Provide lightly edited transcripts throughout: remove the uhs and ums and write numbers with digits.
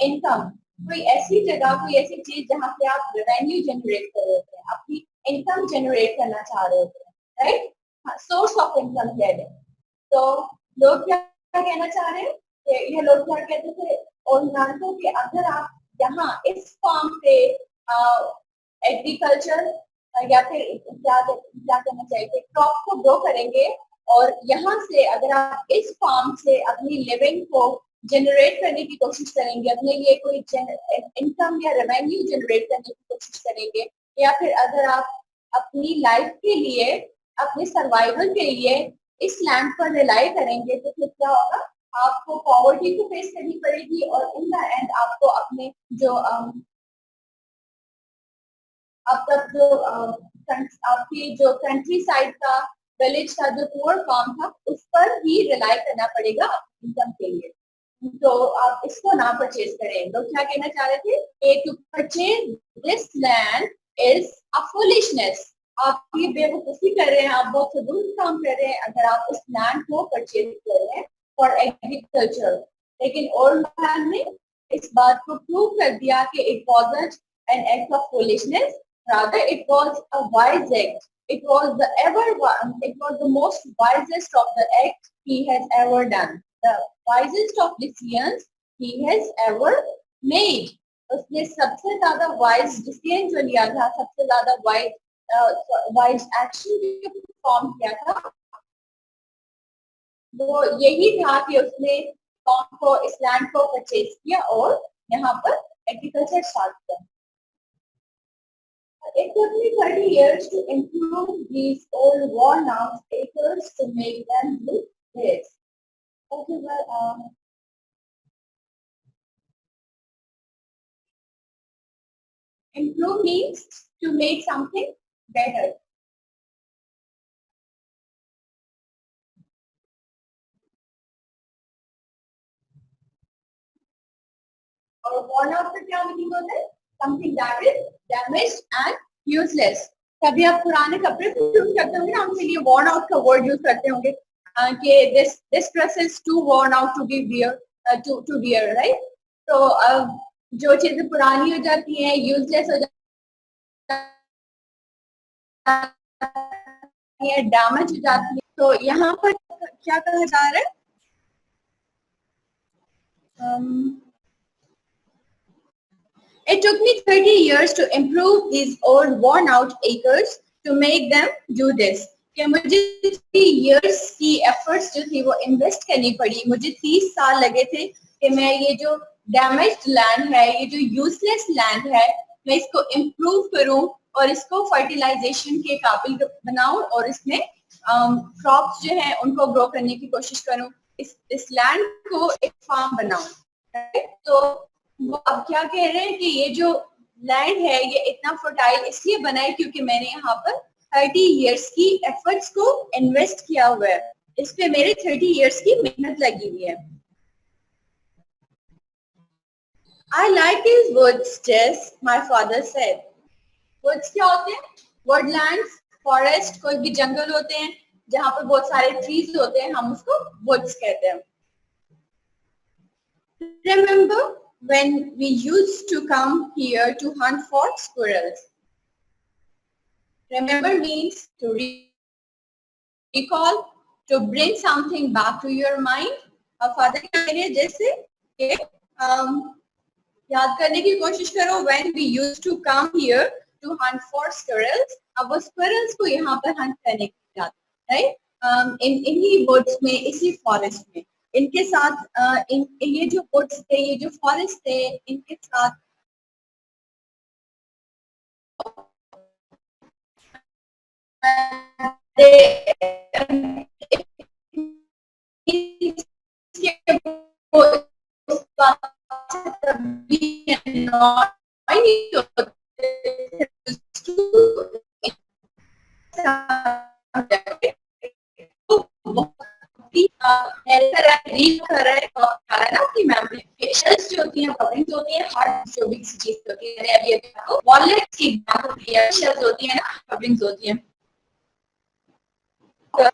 Income, कोई ऐसी जगह, कोई ऐसी चीज जहाँ पे आप रेवेन्यू जनरेट कर रहे होते हैं, अपनी इनकम जनरेट करना चाह रहे होते हैं, राइट, सोर्स ऑफ इनकम कह रहे हैं। तो लोग क्या कहना चाह रहे हैं कि ये लोग क्या कहते थे और नानकों कि अगर आप यहाँ इस फॉर्म पे एग्रीकल्चर या फिर क्या कहना चाहिए, क्रॉप को ग्रो करेंगे और यहाँ से अगर आप इस फार्म से अपनी लिविंग को जनरेट करने की कोशिश करेंगे, अपने लिए कोई इनकम या रेवेन्यू जनरेट करने की कोशिश करेंगे, या फिर अगर आप अपनी लाइफ के लिए, अपने सर्वाइवल के लिए इस लैंड पर रिलाई करेंगे, तो फिर क्या होगा, आपको पॉवर्टी को फेस करनी पड़ेगी और इन द एंड आपको अपने जो आपकी जो कंट्री साइड का, विलेज का जो पुअर फार्म था, उस पर ही रिलाई करना पड़ेगा इनकम के लिए। तो आप इसको ना परचेज करें। लोग क्या कहना चाह रहे थे, to purchase this land is a foolishness, आप ये बेवकूफी कर रहे हैं, आप बहुत फजूल काम कर रहे हैं अगर आप इस लैंड को परचेज कर रहे हैं फॉर एग्रीकल्चर। लेकिन ओल्ड मैन ने इस बात को प्रूव कर दिया कि it wasn't an act of foolishness, rather it was a wise act. It was the most wisest of the act he has ever done, the wisest of decisions he has ever made. उसने सबसे ज्यादा wise decision जो लिया था, सबसे ज्यादा wise action जो perform किया था, वो यही था कि उसने इस लैंड को परचेज किया और यहाँ पर एग्रीकल्चर स्टार्ट किया। It took me 30 years to improve these old worn-out acres to make them look this. Okay, well, improve means to make something better. और worn-out का क्या मीनिंग होता है? Something that is damaged and useless. कभी आप पुराने कपड़े use करते होंगे ना, उनके लिए worn out का वर्ड यूज करते होंगे कि this dress is too worn out to be wear, right? तो जो चीजें पुरानी हो जाती हैं, यूजलेस हो जाती है, डैमेज हो जाती है, तो यहाँ पर क्या कहा जा रहा है? It took me 30 years to improve these old worn out acres to make them do this. कि मुझे 30 years की efforts जो थी वो invest करनी पड़ी, मुझे 30 साल लगे थे कि मैं ये जो damaged land है, ये जो useless land है, मैं इसको improve करूं और इसको fertilization के काबिल बनाऊं और इसमें crops जो हैं उनको grow करने की कोशिश करूं, इस land को एक farm बनाऊं, तो वो अब क्या कह रहे हैं कि ये जो लैंड है ये इतना फर्टाइल इसलिए बना है क्योंकि मैंने यहाँ पर 30 इयर्स की एफर्ट्स को इन्वेस्ट किया हुआ है, इस पे मेरे 30 इयर्स की मेहनत लगी हुई है। I like these woods, Jess, my father said. Woods क्या होते हैं? Woodlands, forest, कोई भी जंगल होते हैं जहाँ पर बहुत सारे ट्रीज होते हैं, हम उसको woods कहते हैं। Remember when we used to come here to hunt for squirrels? Remember means to recall, to bring something back to your mind. और फादर कह रहे हैं जैसे कि याद करने की कोशिश करो, when we used to come here to hunt for squirrels. अब वो squirrels को यहाँ पर hunt करने के लिए, right? इन्हीं woods में, इसी forest में, इनके साथ ये जो वुड्स थे, ये जो फॉरेस्ट थे, इनके साथ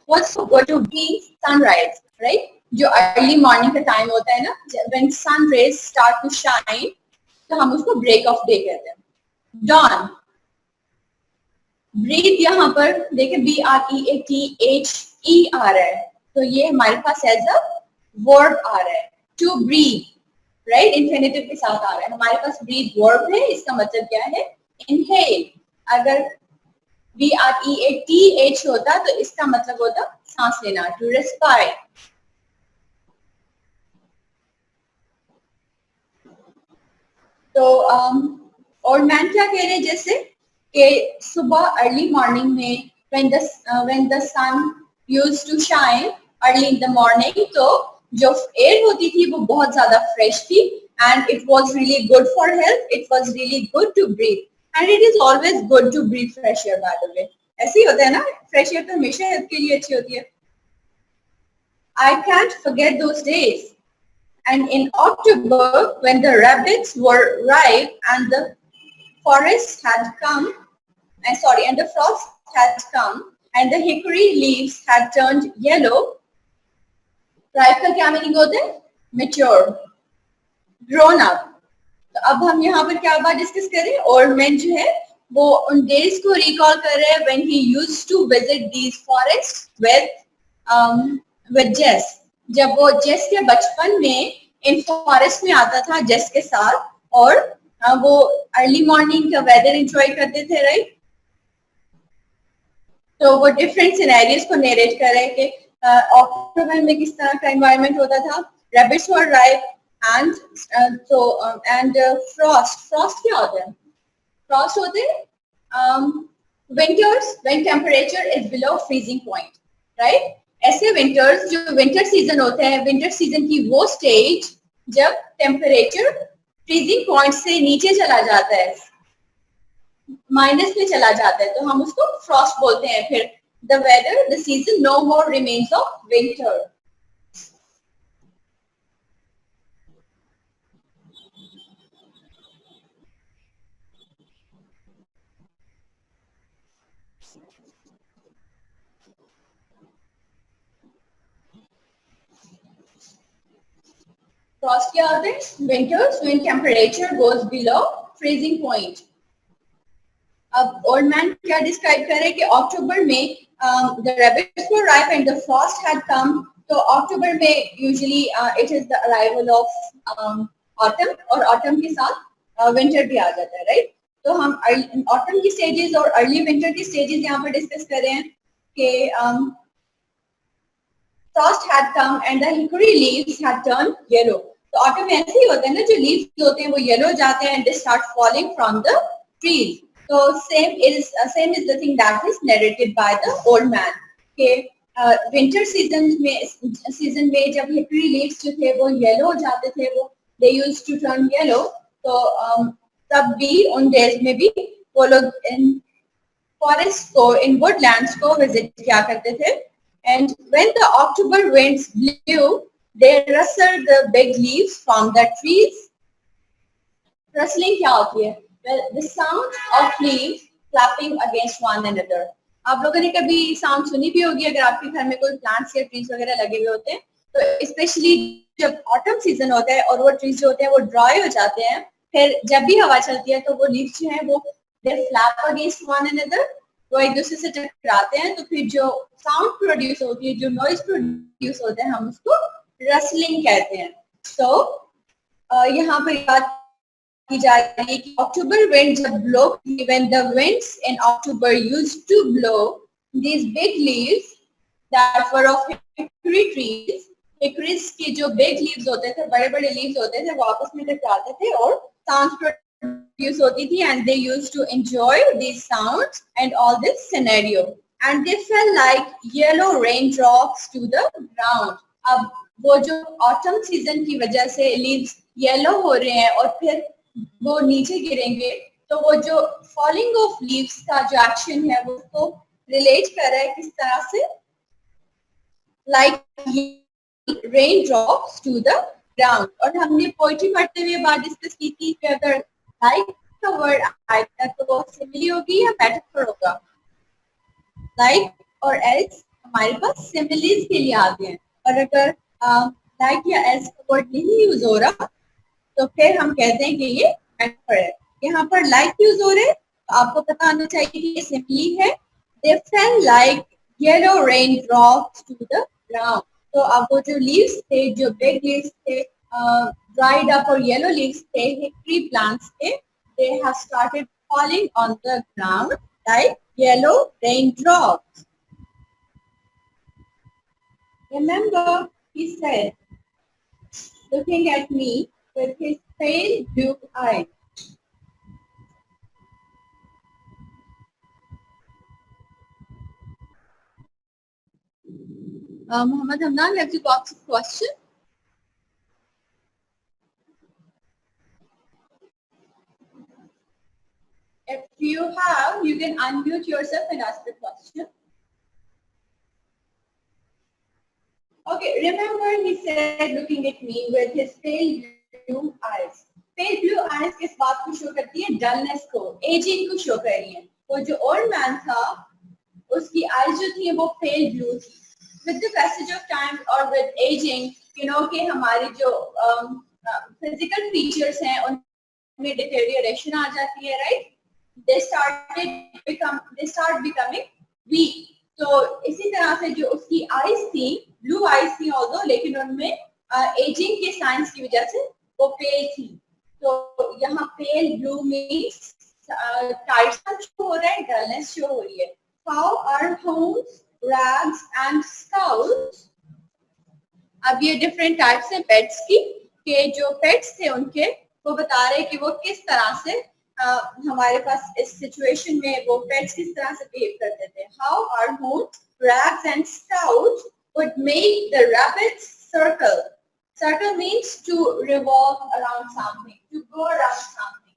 what's going to be sunrise, right? जो अर्ली मॉर्निंग का टाइम होता है ना, when sun rays start to shine, तो हम उसको ब्रेक ऑफ डे कहते हैं. डॉन. ब्रीथ यहाँ पर देखिए BREATHE आ रहा है, तो ये हमारे पास एज अ वर्ब आ रहा है. टू ब्रीथ, राइट, इन्फिनेटिव के साथ आ रहा है. हमारे पास ब्रीथ वर्ब है, इसका मतलब क्या है? इनहेल. अगर BREATH होता तो इसका मतलब होता सांस लेना, टू रेस्पायर. तो और मैन क्या कह रहे हैं, जैसे कि सुबह अर्ली मॉर्निंग में when the sun used to shine early in the morning, तो जो एयर होती थी वो बहुत ज्यादा फ्रेश थी, and it was really good for health. It was really good to breathe, and it is always good to breathe fresh air, by the way. ऐसे ही होता है ना, फ्रेश एयर तो हमेशा हेल्थ के लिए अच्छी होती है. I can't forget those days. And in October, when the rabbits were ripe and the forest had come, and the frost had come, and the hickory leaves had turned yellow. Ripe का क्या meaning होता है? Mature, grown up. तो अब हम यहाँ पर क्या बात डिस्कस करें? ओल्ड मैन जो है वो उन डेज को रिकॉल कर रहे हैं when he used to visit these forests with Jess. जब वो जेस के बचपन में इन फॉरेस्ट में आता था जेस के साथ, और वो अर्ली मॉर्निंग का वेदर एंजॉय करते थे, राइट. तो वो डिफरेंट सिनेरियोस को नरेट कर रहे हैं कि अक्टूबर में किस तरह का एनवायरनमेंट होता था. Rabbits were ripe and Frost क्या होता है? फ्रॉस्ट होते हैं winters when temperature is below freezing point, right. ऐसे विंटर्स जो विंटर सीजन होते हैं, विंटर सीजन की वो स्टेज जब टेम्परेचर फ्रीजिंग पॉइंट से नीचे चला जाता है, माइनस में चला जाता है, तो हम उसको फ्रॉस्ट बोलते हैं. फिर the weather, the season no more remains of winter. Frost क्या होते हैं? Winters when temperature goes below freezing point. अब ओल्ड मैन क्या डिस्क्राइब कर रहे हैं कि अक्टूबर में the rabbits were ripe and the frost had come. तो अक्टूबर में usually it is the arrival of autumn, और ऑटम के साथ विंटर भी आ जाता है, राइट. तो हम ऑटम की स्टेजेस और अर्ली विंटर की स्टेजेस यहाँ पर डिस्कस कर रहे हैं कि frost had come and the hickory leaves had turned yellow. तो ऑटम में ऐसे ही होता है ना, जो लीव्स होते हैं वो येलो जाते हैं and they start falling from the trees. तो same is the thing that is narrated by the old man कि विंटर सीजन में जब हिकरी लीव्स जो थे वो येलो हो जाते थे, वो they used to turn yellow. तो तब भी उन डेज में भी वो लोग इन फॉरेस्ट को, इन वुडलैंड्स को विजिट किया करते थे. And when the October winds blew, they rustled the big leaves from the trees. Rustling क्या होती है? Well, the sound of leaves clapping against one another. आप लोगों ने कभी साउंड सुनी भी होगी अगर आपके घर में कोई प्लांट्स या ट्रीज वगैरह लगे हुए होते हैं. तो स्पेशली जब ऑटम सीजन होता है और वो ट्रीज जो होते हैं वो ड्राई हो जाते हैं, फिर जब भी हवा चलती है तो वो लीव्स जो है वो दे फ्लैप अगेंस्ट वन अनदर, वो एक दूसरे से टकराते हैं. तो फिर जो साउंड प्रोड्यूस होती है, जो नॉइज प्रोड्यूस होता है, हम उसको रसलिंग कहते हैं. तो यहाँ पर बात की जा रही है कि अक्टूबर विंड जब blow, when the winds in October used to blow these big leaves that were off hickory trees. Hickories के जो बिग लीव्स होते थे, बड़े बड़े लीव्स होते थे, वो आपस में टकराते थे और साउंड use होती थी, and they used to enjoy these sounds and all this scenario, and they fell like yellow raindrops to the ground. अब वो जो autumn season की वजह से leaves yellow हो रहे हैं और फिर वो नीचे गिरेंगे, तो वो जो falling of leaves का जो action है वो उसको relate कर रहा है किस तरह से, like raindrops to the ground. और हमने पोइट्री पढ़ते हुए बात डिस्कस की थी कि अगर लाइक का वर्ड आएगा तो वो सिमिली होगी या मेटाफर होगा. लाइक और एल्स हमारे पास सिमिलीज के लिए आते हैं, और अगर लाइक या एज का वर्ड नहीं यूज हो रहा, तो फिर हम कहते हैं कि ये मेटाफर है। यहाँ पर लाइक यूज हो रहे हैं, तो आपको पता होना चाहिए कि ये सिंपली है, they fell like yellow rain drops to the ground. तो अब वो जो लीव्स थे, जो बिग लीव्स थे, ड्राइड अप और येलो लीव्स थे, हिस्ट्री प्लांट्स के, they have started falling on the ground like yellow rain drops. Remember, he said, looking at me with his pale blue eyes. Muhammad Hamdan, have you got some question? If you have, you can unmute yourself and ask the question. Okay, remember he said, looking at me with his pale blue eyes. Pale blue eyes किस बात को show करती है? Dullness को, ageing को show कर रही है। वो जो ओल्ड मैन था, उसकी आईज जो थी वो पेल ब्लू थी। With the passage of time or with aging, you know कि हमारी जो physical features हैं उनमें deterioration आ जाती है, right? They start becoming weak. तो इसी तरह से जो उसकी आईज थी, ब्लू आईज थी ऑल्दो, लेकिन उनमें एजिंग के साइंस की वजह से वो पेल थी। तो यहाँ pale blue means tightness show हो रहा है, डलनेस शो हो रही है। How are homes, rags and scouts? अब ये डिफरेंट टाइप्स हैं पेट्स की, के जो पेट्स थे उनके, वो बता रहे कि वो किस तरह से हमारे पास इस सिचुएशन में वो पेट्स किस तरह से बिहेव करते थे। How our homes, rags and scouts would make the rabbits circle. Circle means to revolve around something, to go around something.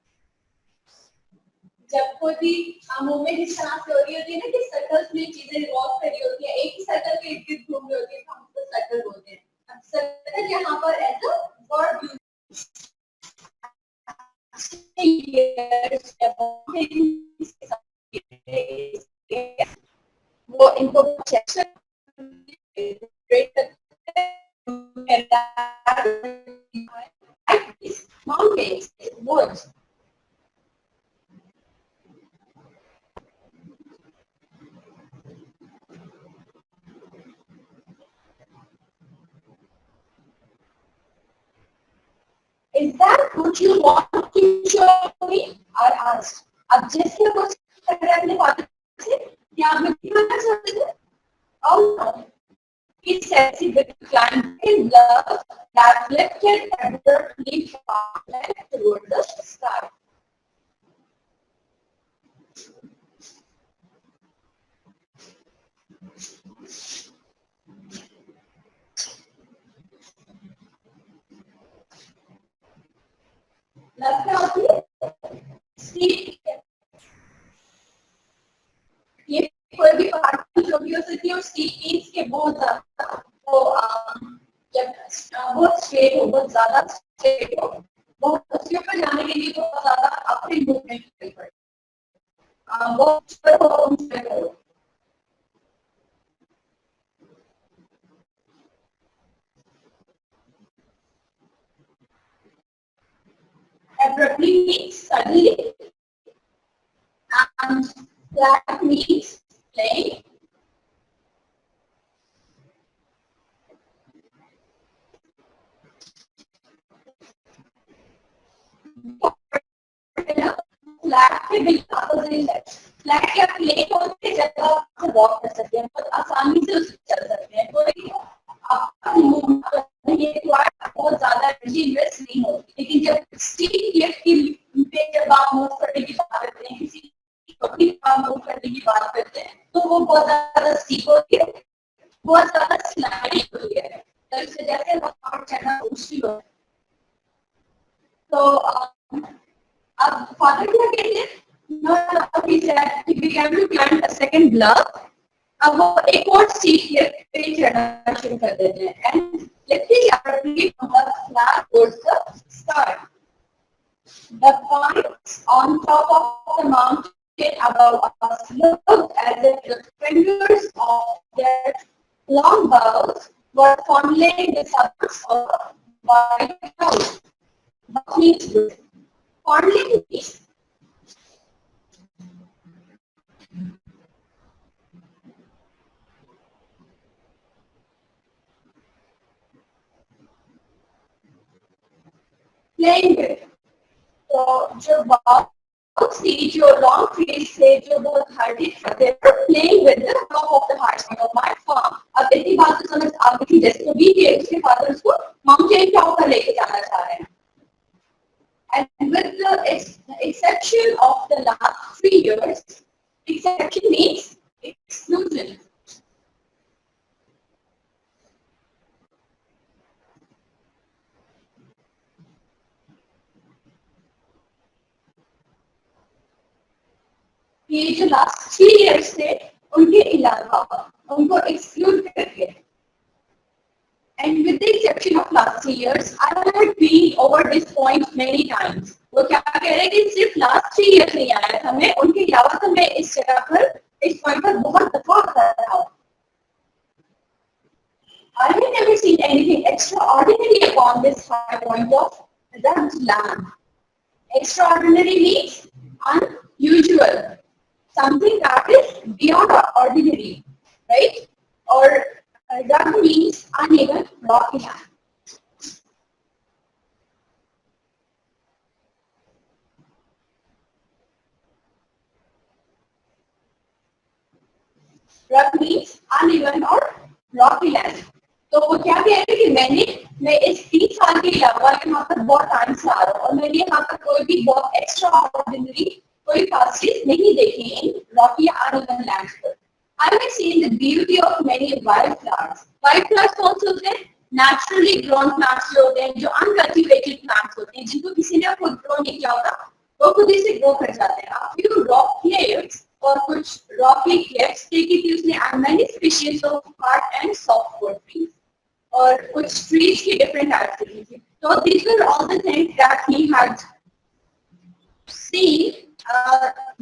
जब कोई भी मूवमेंट इस तरह से हो रही होती है ना कि सर्कल्स में चीजें रिवॉल्व कर रही होती है, एक ही सर्कल के इर्द गिर्द घूम रही होती है, तो हम उसको सर्कल बोलते हैं। अब सर्कल यहाँ पर एज अ वर्ड वो इनको mountains, woods. Is that what you want to show me? I asked. अब जिसके कुछ अपने father से क्या आप मुझे बताना चाहते थे? Oh no. He says he would climb in love that lifted abruptly toward the sky. Love क्या होती है? स्टीप। ये कोई भी पहाड़ की चोटी हो सकती है और स्टीप मीन्स के बहुत ज्यादा, तो जब बहुत स्ट्रेट हो, बहुत ज्यादा स्ट्रेट हो, बहुत उसके ऊपर जाने के लिए बहुत ज्यादा अपनी मूवमेंट करनी पड़ती, बहुत करो। Abruptly means suddenly, and flat means plain. Flat के बिल्कुल अपोजिट है। फ्लैट या प्लेन होते जगह से वॉक कर सकते हैं, बहुत आसानी से उससे चल सकते हैं, कोई आपका मूवमेंट ये बहुत ज्यादा एनर्जी इन्वेस्ट नहीं होती। लेकिन जब स्टीप लिफ्ट की पे जब आप मूव करने की बात करते हैं, किसी छोटी आप मूव करने की बात करते हैं, तो वो बहुत ज्यादा स्टीप होती है, बहुत ज्यादा स्लाइडिंग होती है, तो इस वजह से वहां चढ़ना मुश्किल होता है। तो अब फादर क्या कहते हैं? No, he said he began to plant a second glove. अब वो एक और सीट पे चढ़ना शुरू कर देते हैं, and lifting abruptly from the flat towards the sky. The points on top of the mountain above us looked as if the fingers of their long bows were fondling the suburbs of White House. What means this? Fondling means playing with. तो जो बहुत सी जो long phase से जो बहुत Hardy they were playing with the top of the heart of my farm. अब इतनी बात तो समझ आ गई थी जैसे भी कि उसके फादर उसको माउंटेन टॉप पर लेके जाना चाह रहे हैं. And with the exception of the last 3 years, exception means exclusion. ये जो लास्ट 3 years थे उनके अलावा उनको एक्सक्लूड करके. And with the exception of last 3 years, I had been over this point many times. वो क्या कह रहे हैं कि सिर्फ लास्ट 3 years नहीं आया था मैं, उनके अलावा तो मैं इस जगह पर इस पॉइंट पर बहुत दफा आता रहा हूँ. I have never seen anything extraordinary upon this high point of rugged land. Extraordinary means unusual, something that is beyond ordinary, right? Or rugged means uneven, rocky land. Rugged means uneven or rocky land. तो वो क्या कह रहे हैं कि मैं इस 3 साल के अलावा यहाँ पर बहुत टाइम से आ रहा हूँ और मैंने यहाँ पर कोई भी बहुत एक्स्ट्रा ऑर्डिनरी कोई खास चीज नहीं देखी इन रॉकी अनइवन लैंड पर. I have seen the beauty of many wildflowers. Wildflowers कौन से होते हैं? Naturally grown plants जो होते हैं, जो uncultivated plants होते हैं, जिनको किसी ने खुद ग्रो नहीं किया होता, वो खुद ही से ग्रो कर जाते हैं. A few rock caves और कुछ rocky cliffs take it using and many species of hard and softwood trees. और कुछ trees की different types थी. So these were all the things that he had seen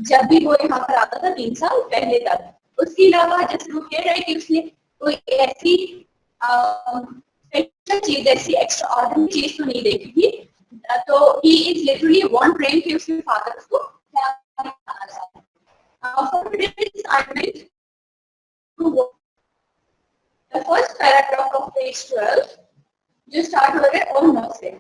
जब भी वो यहाँ पर आता था 3 साल पहले तक. उसके अलावा जैसे वो कह रहे हैं कि उसने कोई ऐसी स्पेशल चीज ऐसी एक्स्ट्रा ऑर्डिनरी चीज तो नहीं देखी थी. तो he is literally wondering कि उसके फादर उसको क्या बताना चाहते हैं. For today's assignment, the first paragraph of page 12 just start with it. Oh no, say.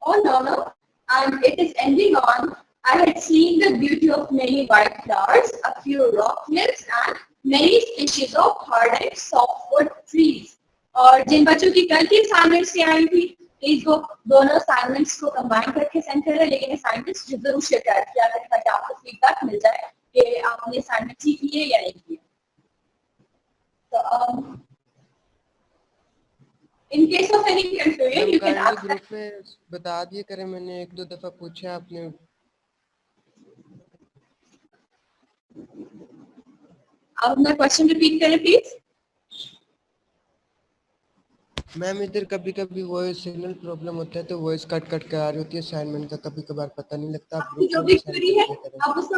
Oh no, and it is ending on. I had seen the beauty of many white flowers, a few rock cliffs, and many species of hard and softwood trees. और जिन बच्चों की कल की assignments से आई थी, please वो दोनों assignments को कंबाइन करके सेंड करें. लेकिन असाइनमेंट्स जरूर शेयर किया करें ताकि आपको फीडबैक मिल जाए कि आपने असाइनमेंट ठीक किए या नहीं किए. तो in case of any confusion, you can ask. Group में बता दिए करें, मैंने 1-2 दफा पूछा आपने. आप अपना क्वेश्चन रिपीट करें प्लीज. मैम इधर कभी कभी वॉइस सिग्नल प्रॉब्लम होता है तो वॉइस कट कट के आ रही होती है. असाइनमेंट का कभी कभार पता नहीं लगता. आप आपकी जो भी क्वेरी है आप उसको